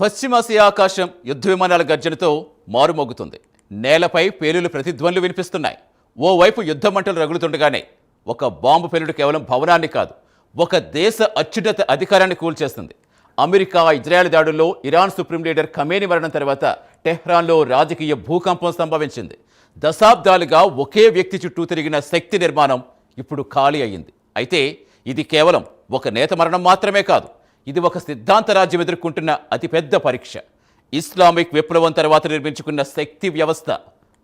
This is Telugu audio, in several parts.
పశ్చిమాసియా ఆకాశం యుద్ధ విమానాల గర్జనతో మారుమోగుతుంది. నేలపై పేలులు ప్రతిధ్వనులు వినిపిస్తున్నాయి. ఓవైపు యుద్ధ మంటలు రగులుతుండగానే ఒక బాంబు పేలుడు కేవలం భవనాన్ని కాదు, ఒక దేశ అత్యున్నత అధికారాన్ని కూల్చేస్తుంది. అమెరికా ఇజ్రాయెల్ దాడుల్లో ఇరాన్ సుప్రీం లీడర్ ఖమేనీ మరణం తర్వాత టెహ్రాన్లో రాజకీయ భూకంపం సంభవించింది. దశాబ్దాలుగా ఒకే వ్యక్తి చుట్టూ తిరిగిన శక్తి నిర్మాణం ఇప్పుడు ఖాళీ అయ్యింది. అయితే ఇది కేవలం ఒక నేత మరణం మాత్రమే కాదు, ఇది ఒక సిద్ధాంత రాజ్యం ఎదుర్కొంటున్న అతిపెద్ద పరీక్ష. ఇస్లామిక్ విప్లవం తర్వాత నిర్మించుకున్న శక్తి వ్యవస్థ,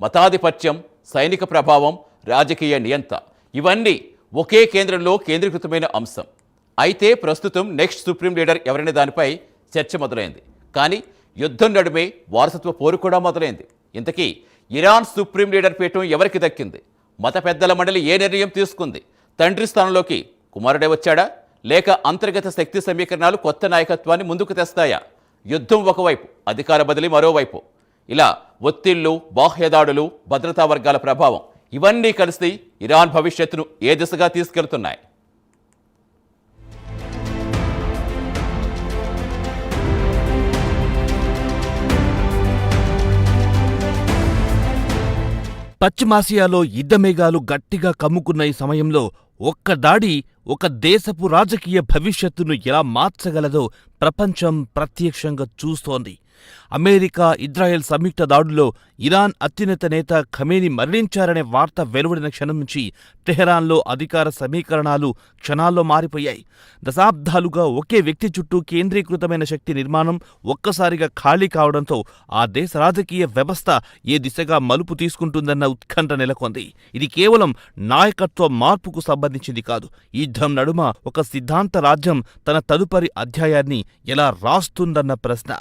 మతాధిపత్యం, సైనిక ప్రభావం, రాజకీయ నియంత ఇవన్నీ ఒకే కేంద్రంలో కేంద్రీకృతమైన అంశం. అయితే ప్రస్తుతం నెక్స్ట్ సుప్రీం లీడర్ ఎవరైన దానిపై చర్చ మొదలైంది. కానీ యుద్ధం నడుమే వారసత్వ పోరు కూడా మొదలైంది. ఇంతకీ ఇరాన్ సుప్రీం లీడర్ పీఠం ఎవరికి దక్కింది? మత పెద్దల మండలి ఏ నిర్ణయం తీసుకుంది? తండ్రి స్థానంలోకి కుమారుడే వచ్చాడా, లేక అంతర్గత శక్తి సమీకరణాలు కొత్త నాయకత్వాన్ని ముందుకు తెస్తాయా? యుద్ధం ఒకవైపు, అధికార బదిలీ మరోవైపు. ఇలా ఒత్తిళ్లు, బాహ్యదాడులు, భద్రతా వర్గాల ప్రభావం ఇవన్నీ కలిసి ఇరాన్ భవిష్యత్తును ఏ దిశగా తీసుకెళ్తున్నాయి? పశ్చిమాసియాలో యుద్ధమేఘాలు గట్టిగా కమ్ముకున్న ఈ సమయంలో ఒక్క దాడి ఒక దేశపు రాజకీయ భవిష్యత్తును ఎలా మార్చగలదో ప్రపంచం ప్రత్యక్షంగా చూస్తోంది. అమెరికా ఇజ్రాయెల్ సంయుక్త దాడుల్లో ఇరాన్ అత్యున్నత నేత ఖమేనీ మరణించారనే వార్త వెలువడిన క్షణం నుంచి టెహరాన్లో అధికార సమీకరణాలు క్షణాల్లో మారిపోయాయి. దశాబ్దాలుగా ఒకే వ్యక్తి చుట్టూ కేంద్రీకృతమైన శక్తి నిర్మాణం ఒక్కసారిగా ఖాళీ కావడంతో ఆ దేశ రాజకీయ వ్యవస్థ ఏ దిశగా మలుపు తీసుకుంటుందన్న ఉత్కంఠ నెలకొంది. ఇది కేవలం నాయకత్వ మార్పుకు సంబంధించింది కాదు. యుద్ధం నడుమ ఒక సిద్ధాంత రాజ్యం తన తదుపరి అధ్యాయాన్ని ఎలా రాస్తుందన్న ప్రశ్న.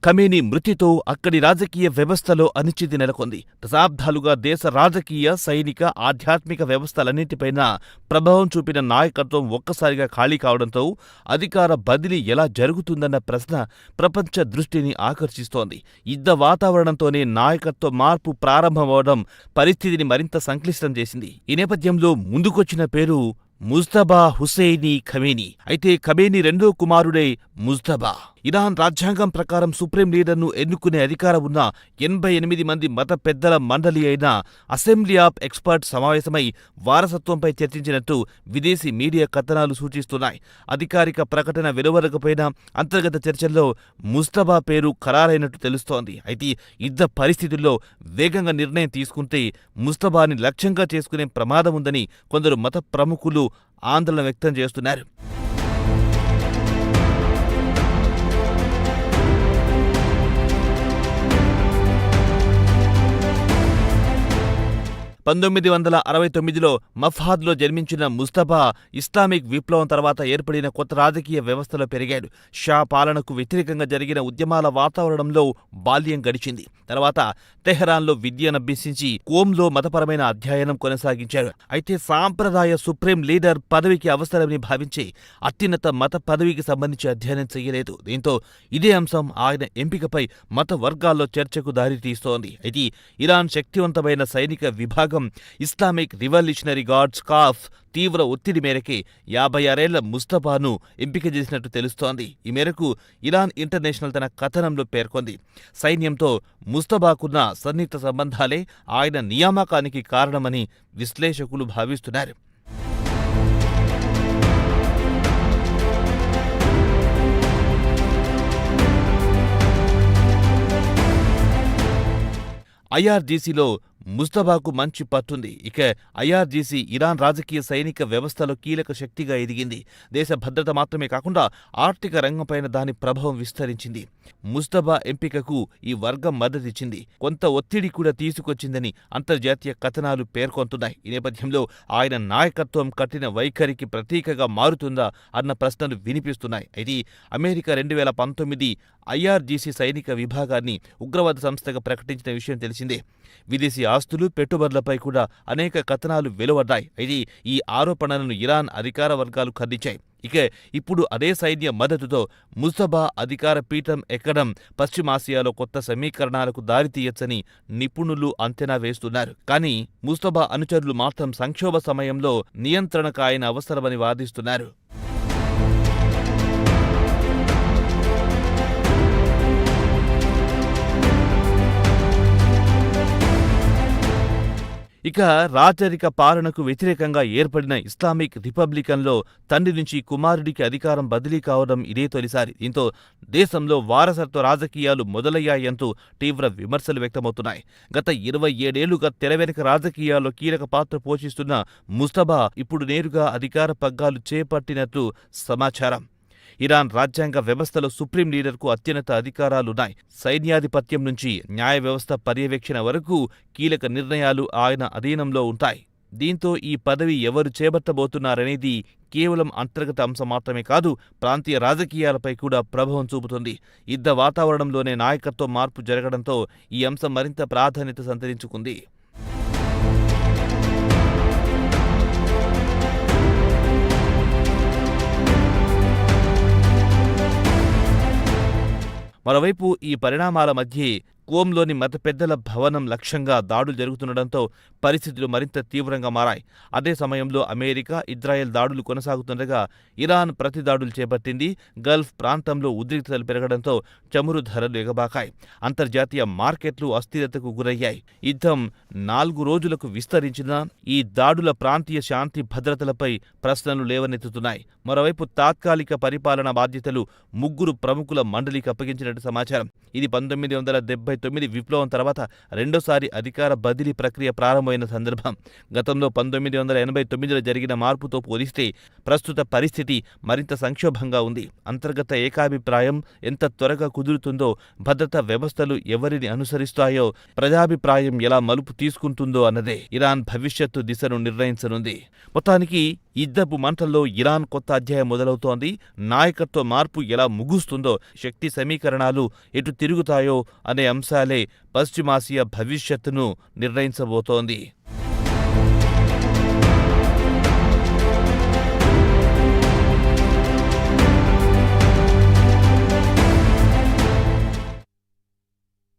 ఖమేనీ మృతితో అక్కడి రాజకీయ వ్యవస్థలో అనిశ్చితి నెలకొంది. దశాబ్దాలుగా దేశ రాజకీయ, సైనిక, ఆధ్యాత్మిక వ్యవస్థలన్నింటిపైన ప్రభావం చూపిన నాయకత్వం ఒక్కసారిగా ఖాళీ కావడంతో అధికార బదిలీ ఎలా జరుగుతుందన్న ప్రశ్న ప్రపంచ దృష్టిని ఆకర్షిస్తోంది. యుద్ధ వాతావరణంతోనే నాయకత్వ మార్పు ప్రారంభమవడం పరిస్థితిని మరింత సంక్లిష్టం చేసింది. ఈ నేపథ్యంలో ముందుకొచ్చిన పేరు ముజ్తబా హుస్సేయినీ ఖమేనీ. అయితే ఖమేనీ రెండో కుమారుడే ముజ్తబా. ఇరాన్ రాజ్యాంగం ప్రకారం సుప్రీం లీడర్ను ఎన్నుకునే అధికారం ఉన్న 88 మంది మత పెద్దల మండలి అయిన అసెంబ్లీ ఆఫ్ ఎక్స్పర్ట్స్ సమావేశమై వారసత్వంపై చర్చించినట్టు విదేశీ మీడియా కథనాలు సూచిస్తున్నాయి. అధికారిక ప్రకటన వెలువడకపోయినా అంతర్గత చర్చల్లో ముజ్తబా పేరు ఖరారైనట్టు తెలుస్తోంది. అయితే యుద్ధ పరిస్థితుల్లో వేగంగా నిర్ణయం తీసుకుంటే ముజ్తబాని లక్ష్యంగా చేసుకునే ప్రమాదం ఉందని కొందరు మత ప్రముఖులు ఆందోళన వ్యక్తం చేస్తున్నారు. పంతొమ్మిది 1969లో మఫ్హాద్లో జన్మించిన ముజ్తబా ఇస్లామిక్ విప్లవం తర్వాత ఏర్పడిన కొత్త రాజకీయ వ్యవస్థలో పెరిగాడు. షా పాలనకు వ్యతిరేకంగా జరిగిన ఉద్యమాల వాతావరణంలో బాల్యం గడిచింది. తర్వాత టెహరాన్లో విద్యనభ్యసించి కోమ్లో మతపరమైన అధ్యయనం కొనసాగించాడు. అయితే సాంప్రదాయ సుప్రీం లీడర్ పదవికి అవసరమని భావించి అత్యున్నత మత పదవికి సంబంధించి అధ్యయనం చేయలేదు. దీంతో ఇదే అంశం ఆయన ఎంపికపై మత వర్గాల్లో చర్చకు దారితీస్తోంది. అయితే ఇరాన్ శక్తివంతమైన సైనిక విభాగం ఇస్లామిక్ రివల్యూషనరీ గార్డ్స్ కాఫ్ తీవ్ర ఒత్తిడి మేరకే 56 ఏళ్ల ముజ్తబాను ఎంపిక చేసినట్టు తెలుస్తోంది. ఈ మేరకు ఇరాన్ ఇంటర్నేషనల్ తన కథనంలో పేర్కొంది. సైన్యంతో ముజ్తబాకున్న సన్నిహిత సంబంధాలే ఆయన నియామకానికి కారణమని విశ్లేషకులు భావిస్తున్నారు. ఐఆర్జీసీలో ముజ్తబాకు మంచి పట్టుంది. ఇక ఐఆర్జీసీ ఇరాన్ రాజకీయ సైనిక వ్యవస్థలో కీలక శక్తిగా ఎదిగింది. దేశ భద్రత మాత్రమే కాకుండా ఆర్థిక రంగంపైన దాని ప్రభావం విస్తరించింది. ముజ్తబా ఎంపికకు ఈ వర్గం మద్దతిచ్చింది. కొంత ఒత్తిడి కూడా తీసుకొచ్చిందని అంతర్జాతీయ కథనాలు పేర్కొంటున్నాయి. ఈ నేపథ్యంలో ఆయన నాయకత్వం కఠిన వైఖరికి ప్రతీకగా మారుతుందా అన్న ప్రశ్నలు వినిపిస్తున్నాయి. అయితే అమెరికా 2019 ఐఆర్జీసీ సైనిక విభాగాన్ని ఉగ్రవాద సంస్థగా ప్రకటించిన విషయం తెలిసిందే. విదేశీ ఆస్తులు, పెట్టుబడులపై కూడా అనేక కథనాలు వెలువడ్డాయి. అయితే ఈ ఆరోపణలను ఇరాన్ అధికార వర్గాలు ఖండించాయి. ఇక ఇప్పుడు అదే సైన్య మద్దతుతో ముస్తఫా అధికార పీఠం ఎక్కడం పశ్చిమాసియాలో కొత్త సమీకరణాలకు దారితీయొచ్చని నిపుణులు అంచనా వేస్తున్నారు. కానీ ముస్తఫా అనుచరులు మాత్రం సంక్షోభ సమయంలో నియంత్రణకు ఆయన అవసరమని వాదిస్తున్నారు. ఇక రాచరిక పాలనకు వ్యతిరేకంగా ఏర్పడిన ఇస్లామిక్ రిపబ్లికన్లో తండ్రి నుంచి కుమారుడికి అధికారం బదిలీ కావడం ఇదే తొలిసారి. దీంతో దేశంలో వారసత్వ రాజకీయాలు మొదలయ్యాయంటూ తీవ్ర విమర్శలు వ్యక్తమవుతున్నాయి. గత 27 ఏళ్లుగా తెరవెనుక రాజకీయాల్లో కీలక పాత్ర పోషిస్తున్న ముస్తఫా ఇప్పుడు నేరుగా అధికార పగ్గాలు చేపట్టినట్లు సమాచారం. ఇరాన్ రాజ్యాంగ వ్యవస్థలో సుప్రీం లీడర్కు అత్యున్నత అధికారాలున్నాయి. సైన్యాధిపత్యం నుంచి న్యాయ వ్యవస్థ పర్యవేక్షణ వరకు కీలక నిర్ణయాలు ఆయన అధీనంలో ఉంటాయి. దీంతో ఈ పదవి ఎవరు చేపట్టబోతున్నారనేది కేవలం అంతర్గత అంశం మాత్రమే కాదు, ప్రాంతీయ రాజకీయాలపై కూడా ప్రభావం చూపుతుంది. యుద్ధ వాతావరణంలోనే నాయకత్వ మార్పు జరగడంతో ఈ అంశం మరింత ప్రాధాన్యత సంతరించుకుంది. మరోవైపు ఈ పరిణామాల మధ్యే కోమ్లోని మత పెద్దల భవనం లక్ష్యంగా దాడులు జరుగుతుండటంతో పరిస్థితులు మరింత తీవ్రంగా మారాయి. అదే సమయంలో అమెరికా, ఇజ్రాయెల్ దాడులు కొనసాగుతుండగా ఇరాన్ ప్రతి దాడులు చేపట్టింది. గల్ఫ్ ప్రాంతంలో ఉద్రిక్తతలు పెరగడంతో చమురు ధరలు ఎగబాకాయి. అంతర్జాతీయ మార్కెట్లు అస్థిరతకు గురయ్యాయి. యుద్ధం 4 రోజులకు విస్తరించినా ఈ దాడుల ప్రాంతీయ శాంతి భద్రతలపై ప్రశ్నలు లేవనెత్తుతున్నాయి. మరోవైపు తాత్కాలిక పరిపాలనా బాధ్యతలు 3 ప్రముఖుల మండలికి అప్పగించినట్టు సమాచారం. ఇది 1979 విప్లవం తర్వాత రెండోసారి అధికార బదిలీ ప్రక్రియ ప్రారంభమైన సందర్భం. గతంలో 1989లో జరిగిన మార్పుతో పోలిస్తే ప్రస్తుత పరిస్థితి మరింత సంక్షోభంగా ఉంది. అంతర్గత ఏకాభిప్రాయం ఎంత త్వరగా కుదురుతుందో, భద్రతా వ్యవస్థలు ఎవరిని అనుసరిస్తాయో, ప్రజాభిప్రాయం ఎలా మలుపు తీసుకుంటుందో అన్నదే ఇరాన్ భవిష్యత్తు దిశను నిర్ణయించనుంది. మొత్తానికి యుద్ధపు మంటల్లో ఇరాన్ కొత్త అధ్యాయం మొదలవుతోంది. నాయకత్వ మార్పు ఎలా ముగుస్తుందో, శక్తి సమీకరణాలు ఎటు తిరుగుతాయో అనే అంశాలే పశ్చిమాసియా భవిష్యత్తును నిర్ణయించబోతోంది.